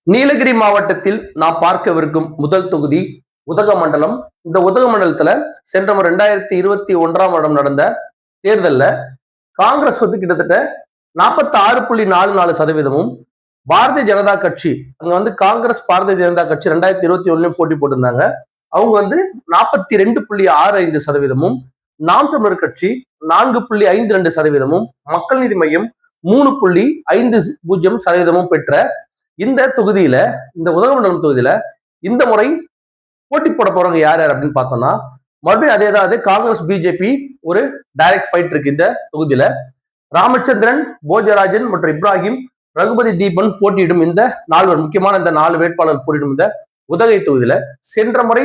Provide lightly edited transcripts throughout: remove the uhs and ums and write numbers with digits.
நீலகிரி மாவட்டத்தில் நாம் பார்க்கவிருக்கும் முதல் தொகுதி உதகமண்டலம். இந்த உதகமண்டலத்துல சென்ற 2021 நடந்த தேர்தல்ல காங்கிரஸ் கிட்டத்தட்ட 46.44%, பாரதிய ஜனதா கட்சி அங்க காங்கிரஸ் பாரதிய ஜனதா கட்சி 2021 போட்டி போட்டிருந்தாங்க. அவங்க 42.65%, நாம் தமிழர் கட்சி 4.52%, மக்கள் நீதி மையம் 3.50% பெற்ற இந்த தொகுதியில, இந்த உதகமண்டலம் தொகுதியில இந்த முறை போட்டி போட போறவங்க யார் யார் அப்படின்னு பார்த்தோம்னா, மறுபடியும் அதேதான். காங்கிரஸ் பிஜேபி ஒரு டைரக்ட் ஃபைட் இருக்கு இந்த தொகுதியில. ராமச்சந்திரன், போஜராஜன் மற்றும் இப்ராஹிம், ரகுபதி தீபன் போட்டியிடும் இந்த முக்கியமான இந்த 4 வேட்பாளர் போட்டியிடும் இந்த உதகை தொகுதியில சென்ற முறை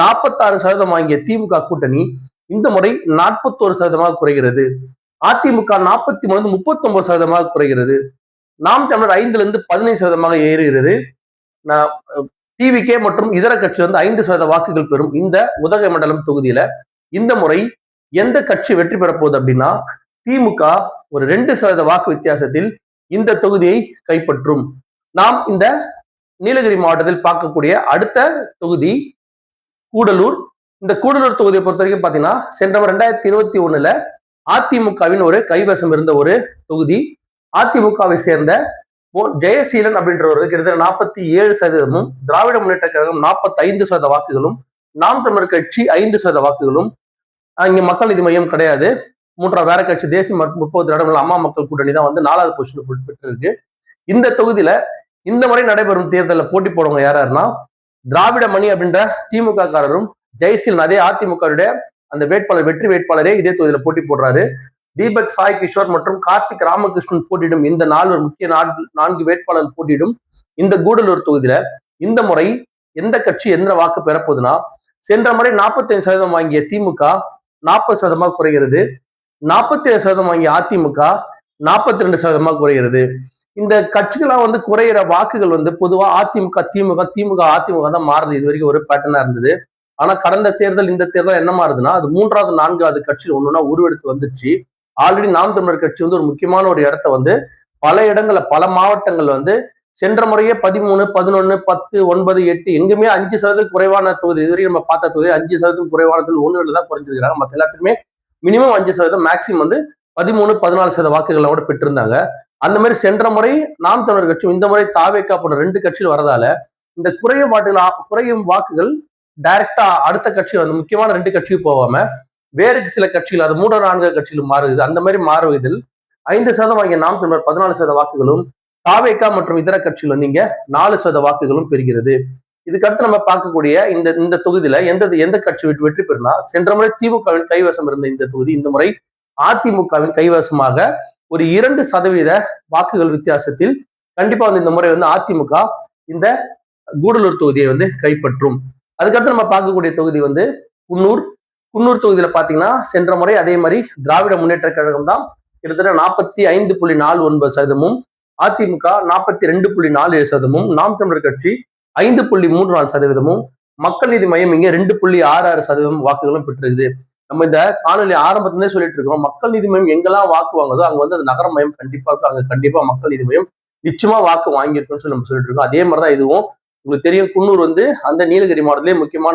46% வாங்கிய திமுக கூட்டணி இந்த முறை 41% குறைகிறது. அதிமுக 43 39% குறைகிறது. நாம் தமிழர் 5 15% ஏறுகிறது. டிவிகே மற்றும் இதர கட்சி 5% வாக்குகள் பெறும் இந்த உதகை மண்டலம் தொகுதியில இந்த முறை எந்த கட்சி வெற்றி பெற போகுது அப்படின்னா, திமுக ஒரு 2% வாக்கு வித்தியாசத்தில் இந்த தொகுதியை கைப்பற்றும். நாம் இந்த நீலகிரி மாவட்டத்தில் பார்க்கக்கூடிய அடுத்த தொகுதி கூடலூர். இந்த கூடலூர் தொகுதியை பொறுத்த வரைக்கும் பாத்தீங்கன்னா, சென்ற 2021 அதிமுகவின் ஒரு கைவசம் இருந்த ஒரு தொகுதி. அதிமுகவை சேர்ந்த ஜெயசீலன் அப்படின்றவர்கள் கிட்டத்தட்ட 47%, திராவிட முன்னேற்ற கழகம் 45% வாக்குகளும், நாம் தமிழர் கட்சி 5% வாக்குகளும், இங்க மக்கள் நீதி மையம் கிடையாது, மூன்றாவது வேற கட்சி தேசிய முற்போக்கு திராவிட அம்மா மக்கள் கூட்டணி தான் 4வது பொசிஷன் பெற்றிருக்கு. இந்த தொகுதியில இந்த முறை நடைபெறும் தேர்தலில் போட்டி போடுறவங்க யாருன்னா, திராவிட மணி அப்படின்ற திமுக காரரும், ஜெயசீலன் அதே அதிமுகவுடைய அந்த வேட்பாளர் வெற்றி வேட்பாளரே இதே தொகுதியில போட்டி போடுறாரு. தீபக் சாய் கிஷோர் மற்றும் கார்த்திக் ராமகிருஷ்ணன் போட்டியிடும் இந்த 4 முக்கிய 4 வேட்பாளர் போட்டியிடும் இந்த கூடலூர் தொகுதியில இந்த முறை எந்த கட்சி எந்த வாக்கு பெறப்போகுதுன்னா, சென்ற முறை 45% வாங்கிய திமுக 40% குறைகிறது. 47% வாங்கிய அதிமுக 42% குறைகிறது. இந்த கட்சிகளாம் குறையிற வாக்குகள் பொதுவா அதிமுக திமுக திமுக அதிமுக தான் மாறுது. இது வரைக்கும் ஒரு பேட்டர்னா இருந்தது. ஆனா கடந்த தேர்தல் இந்த தேர்தல் என்ன மாறுதுன்னா, அது 3வது 4வது கட்சியில் ஒண்ணுன்னா உருவெடுத்து வந்துச்சு. ஆல்ரெடி நாம் தமிழர் கட்சி ஒரு முக்கியமான ஒரு இடத்த பல இடங்கள்ல பல மாவட்டங்கள் சென்ற முறையே 13 11 10 9 8 எங்குமே 5% குறைவான தொகுதி. இதுவரைக்கும் நம்ம பார்த்த தொகுதி 5% குறைவானதில் 1 தான் குறைஞ்சிருக்கிறாங்க. மற்ற எல்லாத்துக்குமே மினிமம் 5%, மேக்சிமம் 13 14% வாக்குகளை கூட பெற்றிருந்தாங்க. அந்த மாதிரி சென்ற முறை நாம் தமிழர் கட்சி, இந்த முறை தாவேக்கா போன்ற 2 கட்சிகள் வரதால இந்த குறையும் வாக்குகள் டைரக்டா அடுத்த கட்சி முக்கியமான 2 கட்சிக்கு போகாம வேறு சில கட்சிகள், அது 3 4 கட்சிகள் மாறுது. அந்த மாதிரி மாறுவதில் 5% வாங்கிய நாம் தமிழர் 14% வாக்குகளும், தாவேக்கா மற்றும் இதர கட்சிகள் இங்க 4% வாக்குகளும் பெறுகிறது. இதுக்கடுத்து நம்ம பார்க்கக்கூடிய இந்த தொகுதியில எந்த கட்சி வெற்றி பெறுனா, சென்ற முறை திமுகவின் கைவசம் இருந்த இந்த தொகுதி இந்த முறை அதிமுகவின் கைவசமாக ஒரு 2% வாக்குகள் வித்தியாசத்தில் கண்டிப்பா இந்த முறை அதிமுக இந்த கூடலூர் தொகுதியை கைப்பற்றும். அதுக்கடுத்து நம்ம பார்க்கக்கூடிய தொகுதி குன்னூர் தொகுதியில பாத்தீங்கன்னா, சென்ற முறை அதே மாதிரி திராவிட முன்னேற்ற கழகம் தான் கிட்டத்தட்ட 45.49%, அதிமுக 42.47%, நாம் தமிழர் கட்சி 5.34%, மக்கள் நீதி மையம் இங்க 2.66% வாக்குகளும் பெற்றிருக்குது. நம்ம இந்த காணொலி ஆரம்பத்திலே சொல்லிட்டு இருக்கோம், மக்கள் நீதி மையம் எங்கெல்லாம் வாக்கு வாங்குதோ அங்க அது நகர மையம் கண்டிப்பா இருக்கும். அங்க கண்டிப்பா மக்கள் நீதி மையம் நிச்சயமா வாக்கு வாங்கியிருக்குன்னு சொல்லி நம்ம சொல்லிட்டு இருக்கோம். அதே மாதிரிதான் இதுவும். உங்களுக்கு தெரியும், குன்னூர் அந்த நீலகிரி மாவட்டத்திலே முக்கியமான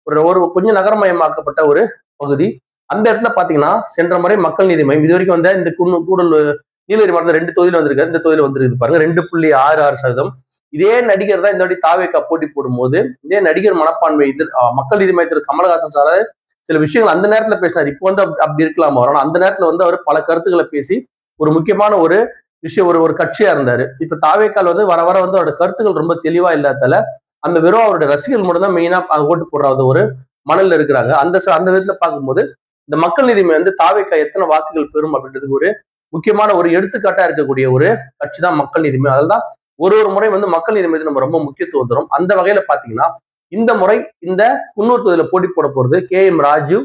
ஒரு ஒரு கொஞ்சம் நகரமயமாக்கப்பட்ட ஒரு பகுதி. அந்த இடத்துல பாத்தீங்கன்னா, சென்ற முறை மக்கள் நீதி மையம் இது வரைக்கும் இந்த கூடலூர் நீலகிரி மாவட்டத்தில் 2 தொகுதியில வந்திருக்கு. இந்த தொகுதியில வந்திருக்கு பாருங்க 2.66%. இதே நடிகர் தான் இந்த வாட்டி தாவேக்கா போட்டி போடும்போது இதே நடிகர் மனப்பான்மை மக்கள் நீதி மையத்தில் கமலஹாசன் சார் சில விஷயங்கள் அந்த நேரத்துல பேசினார். இப்போ அப்படி இருக்கலாம். ஆனா அந்த நேரத்துல அவர் பல கருத்துக்களை பேசி ஒரு முக்கியமான ஒரு விஷயம் ஒரு கட்சியா இருந்தாரு. இப்ப தாவேக்கால் வர வர அவரோட கருத்துக்கள் ரொம்ப தெளிவா இல்லாதால அந்த வெறும் அவருடைய ரசிகர்கள் மட்டும் தான் மெயினா ஓட்டு போடுறாத ஒரு மணல்ல இருக்கிறாங்க. அந்த விதத்துல பார்க்கும்போது இந்த மக்கள் நீதி தாவேக்கா எத்தனை வாக்குகள் பெறும் அப்படின்றதுக்கு ஒரு முக்கியமான ஒரு எடுத்துக்காட்டா இருக்கக்கூடிய ஒரு கட்சி தான் மக்கள் நீதி மையம். அதுதான் ஒரு முறை மக்கள் நீதி மையத்துக்கு நம்ம ரொம்ப முக்கியத்துவம் தரும். அந்த வகையில பாத்தீங்கன்னா, இந்த முறை இந்த குன்னூர் தொகுதியில போட்டி போட போறது KM ராஜு,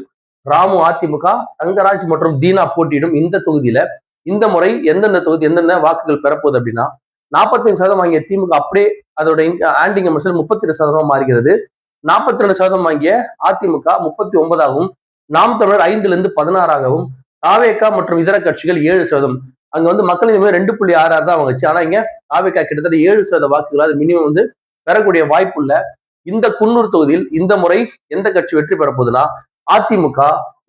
ராமு அதிமுக, தங்கராஜ் மற்றும் தீனா போட்டியிடும் இந்த தொகுதியில இந்த முறை எந்தெந்த தொகுதி எந்தெந்த வாக்குகள் பெறப்போகுது அப்படின்னா, 45% வாங்கிய திமுக அப்படியே அதோட ஆன்டிங் 32% மாறுகிறது. 42% வாங்கிய அதிமுக 39ஆகவும், நாம் தமிழர் 5 16ஆகவும், தாவேக்கா மற்றும் இதர கட்சிகள் 7%. அங்க வந்து மக்கள் இந்த மாதிரி 2.66 தான் அவங்க வச்சு. ஆனா இங்க தாவேகா கிட்டத்தட்ட 7% வாக்குகள் அது மினிமம் வந்து பெறக்கூடிய வாய்ப்பு இல்ல. இந்த குன்னூர் தொகுதியில் இந்த முறை எந்த கட்சி வெற்றி பெற போகுதுன்னா அதிமுக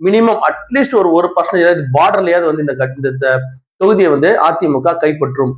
மினிமம் அட்லீஸ்ட் ஒரு 1% பார்டர்லயாவது வந்து இந்த தொகுதியை வந்து அதிமுக கைப்பற்றும்.